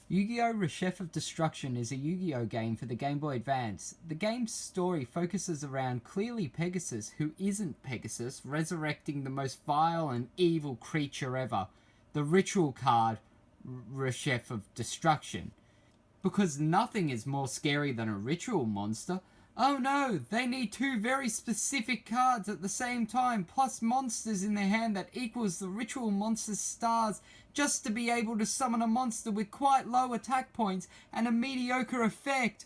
Yugioh Reshef of Destruction is a Yu-Gi-Oh game for the Game Boy Advance. The game's story focuses around clearly Pegasus, who isn't Pegasus, resurrecting the most vile and evil creature ever, the ritual card Reshef of Destruction. Because nothing is more scary than a ritual monster. Oh no, they need two very specific cards at the same time, plus monsters in their hand that equals the ritual monster's stars, just to be able to summon a monster with quite low attack points and a mediocre effect.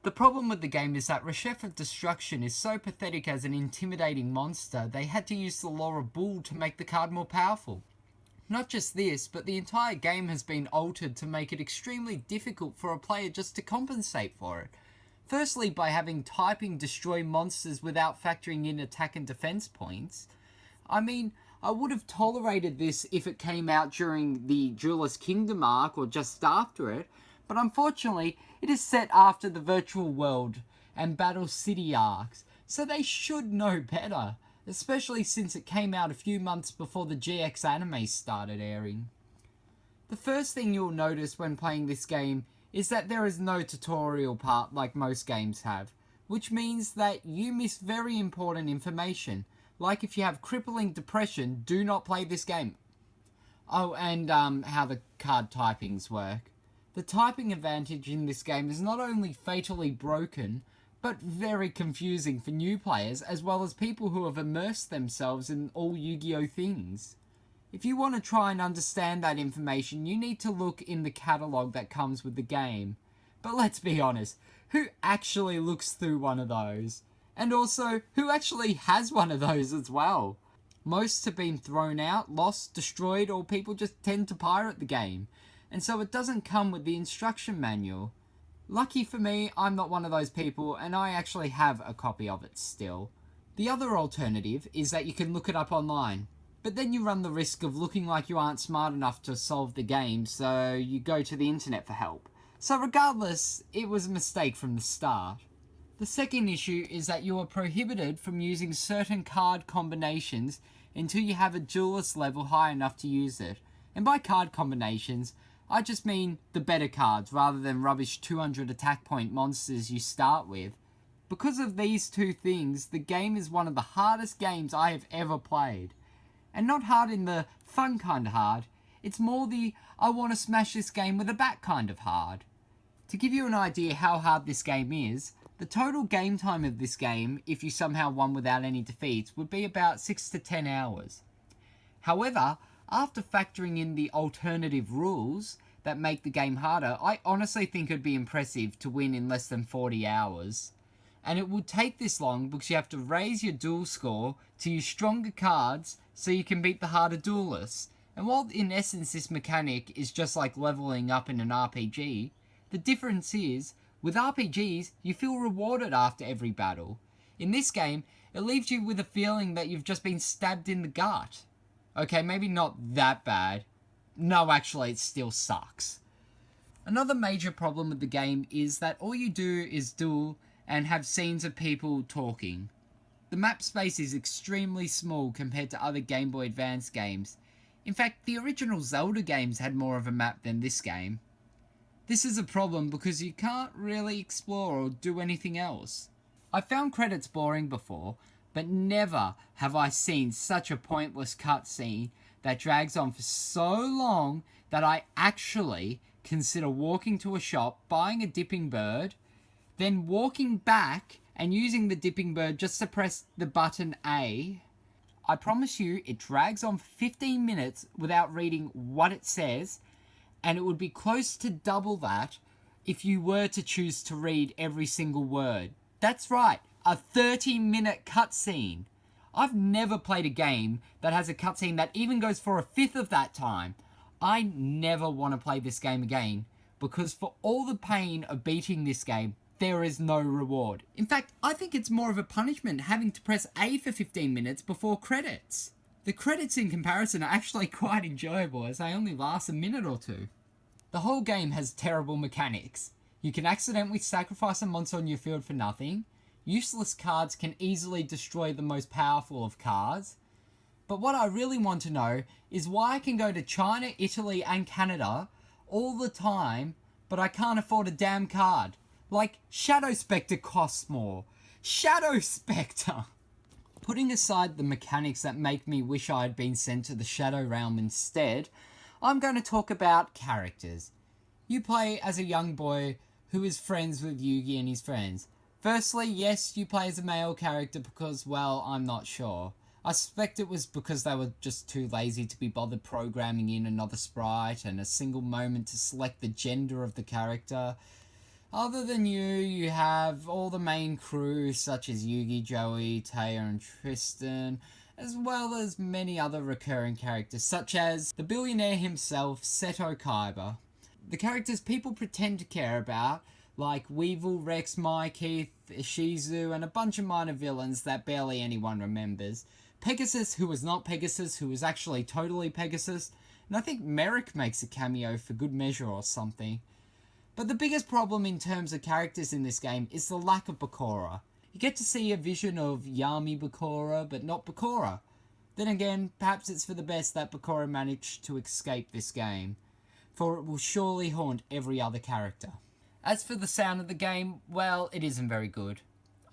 The problem with the game is that Reshef of Destruction is so pathetic as an intimidating monster, they had to use the Laura Bull to make the card more powerful. Not just this, but the entire game has been altered to make it extremely difficult for a player just to compensate for it. Firstly, by having typing destroy monsters without factoring in attack and defense points. I mean, I would have tolerated this if it came out during the Duelist Kingdom arc or just after it, but unfortunately, it is set after the Virtual World and Battle City arcs, so they should know better, especially since it came out a few months before the GX anime started airing. The first thing you'll notice when playing this game is that there is no tutorial part like most games have, which means that you miss very important information. Like if you have crippling depression, do not play this game. Oh, and how the card typings work. The typing advantage in this game is not only fatally broken, but very confusing for new players as well as people who have immersed themselves in all Yu-Gi-Oh things. If you want to try and understand that information, you need to look in the catalogue that comes with the game. But let's be honest, who actually looks through one of those? And also, who actually has one of those as well? Most have been thrown out, lost, destroyed, or people just tend to pirate the game. And so it doesn't come with the instruction manual. Lucky for me, I'm not one of those people, and I actually have a copy of it still. The other alternative is that you can look it up online. But then you run the risk of looking like you aren't smart enough to solve the game, so you go to the internet for help. So regardless, it was a mistake from the start. The second issue is that you are prohibited from using certain card combinations until you have a duelist level high enough to use it. And by card combinations, I just mean the better cards rather than rubbish 200 attack point monsters you start with. Because of these two things, the game is one of the hardest games I have ever played. And not hard in the fun kind of hard, it's more the I want to smash this game with a bat kind of hard. To give you an idea how hard this game is, the total game time of this game, if you somehow won without any defeats, would be about 6 to 10 hours. However, after factoring in the alternative rules that make the game harder, I honestly think it'd be impressive to win in less than 40 hours. And it would take this long because you have to raise your duel score to use stronger cards so you can beat the harder duelists. And while in essence this mechanic is just like leveling up in an RPG, the difference is, with RPGs, you feel rewarded after every battle. In this game, it leaves you with a feeling that you've just been stabbed in the gut. Okay, maybe not that bad. No, actually, it still sucks. Another major problem with the game is that all you do is duel and have scenes of people talking. The map space is extremely small compared to other Game Boy Advance games. In fact, the original Zelda games had more of a map than this game. This is a problem because you can't really explore or do anything else. I found credits boring before, but never have I seen such a pointless cutscene that drags on for so long that I actually consider walking to a shop, buying a dipping bird, then walking back and using the dipping bird just to press the button A. I promise you it drags on for 15 minutes without reading what it says, and it would be close to double that if you were to choose to read every single word. That's right, a 30-minute cutscene. I've never played a game that has a cutscene that even goes for a fifth of that time. I never want to play this game again, because for all the pain of beating this game, there is no reward. In fact, I think it's more of a punishment having to press A for 15 minutes before credits. The credits in comparison are actually quite enjoyable as they only last a minute or two. The whole game has terrible mechanics. You can accidentally sacrifice a monster on your field for nothing. Useless cards can easily destroy the most powerful of cards. But what I really want to know is why I can go to China, Italy and Canada, all the time, but I can't afford a damn card. Like, Shadow Spectre costs more. Shadow Spectre! Putting aside the mechanics that make me wish I had been sent to the Shadow Realm instead, I'm going to talk about characters. You play as a young boy who is friends with Yugi and his friends. Firstly, yes, you play as a male character because, well, I'm not sure. I suspect it was because they were just too lazy to be bothered programming in another sprite and a single moment to select the gender of the character. Other than you have all the main crew such as Yugi, Joey, Taya and Tristan, as well as many other recurring characters such as the billionaire himself, Seto Kaiba. The characters people pretend to care about, like Weevil, Rex, Mike, Keith, Ishizu, and a bunch of minor villains that barely anyone remembers. Pegasus, who was not Pegasus, who was actually totally Pegasus, and I think Merrick makes a cameo for good measure or something. But the biggest problem in terms of characters in this game is the lack of Bakura. You get to see a vision of Yami Bakura, but not Bakura. Then again, perhaps it's for the best that Bakura managed to escape this game, for it will surely haunt every other character. As for the sound of the game, well, it isn't very good.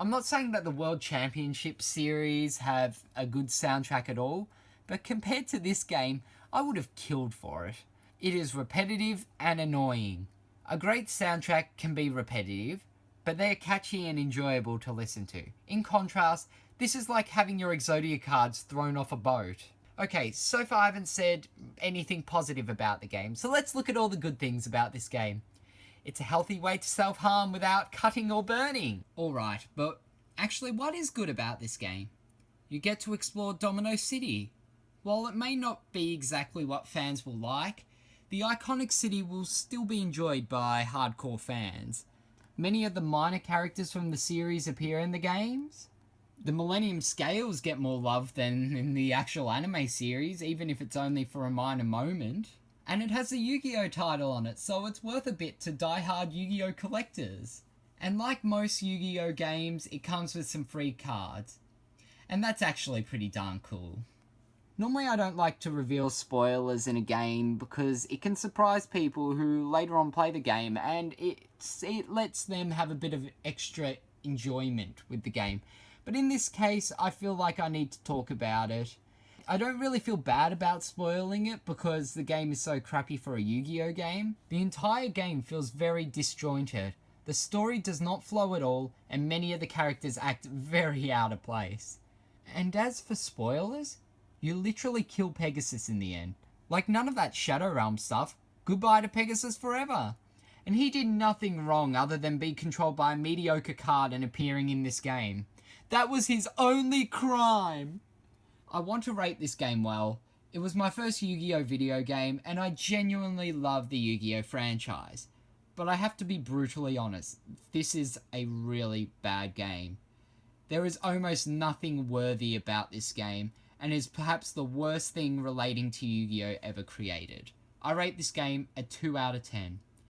I'm not saying that the World Championship series have a good soundtrack at all, but compared to this game, I would have killed for it. It is repetitive and annoying. A great soundtrack can be repetitive, but they're catchy and enjoyable to listen to. In contrast, this is like having your Exodia cards thrown off a boat. Okay, so far I haven't said anything positive about the game, so let's look at all the good things about this game. It's a healthy way to self-harm without cutting or burning. Alright, but actually what is good about this game? You get to explore Domino City. While it may not be exactly what fans will like, the iconic city will still be enjoyed by hardcore fans. Many of the minor characters from the series appear in the games. The Millennium Scales get more love than in the actual anime series, even if it's only for a minor moment. And it has a Yu-Gi-Oh title on it, so it's worth a bit to die-hard Yu-Gi-Oh collectors. And like most Yu-Gi-Oh games, it comes with some free cards. And that's actually pretty darn cool. Normally I don't like to reveal spoilers in a game because it can surprise people who later on play the game, and it lets them have a bit of extra enjoyment with the game. But in this case, I feel like I need to talk about it. I don't really feel bad about spoiling it because the game is so crappy for a Yu-Gi-Oh game. The entire game feels very disjointed. The story does not flow at all, and many of the characters act very out of place. And as for spoilers, you literally kill Pegasus in the end. Like none of that Shadow Realm stuff. Goodbye to Pegasus forever. And he did nothing wrong other than be controlled by a mediocre card and appearing in this game. That was his only crime. I want to rate this game well. It was my first Yu-Gi-Oh video game, and I genuinely love the Yu-Gi-Oh franchise. But I have to be brutally honest, this is a really bad game. There is almost nothing worthy about this game, and is perhaps the worst thing relating to Yu-Gi-Oh ever created. I rate this game a 2 out of 10.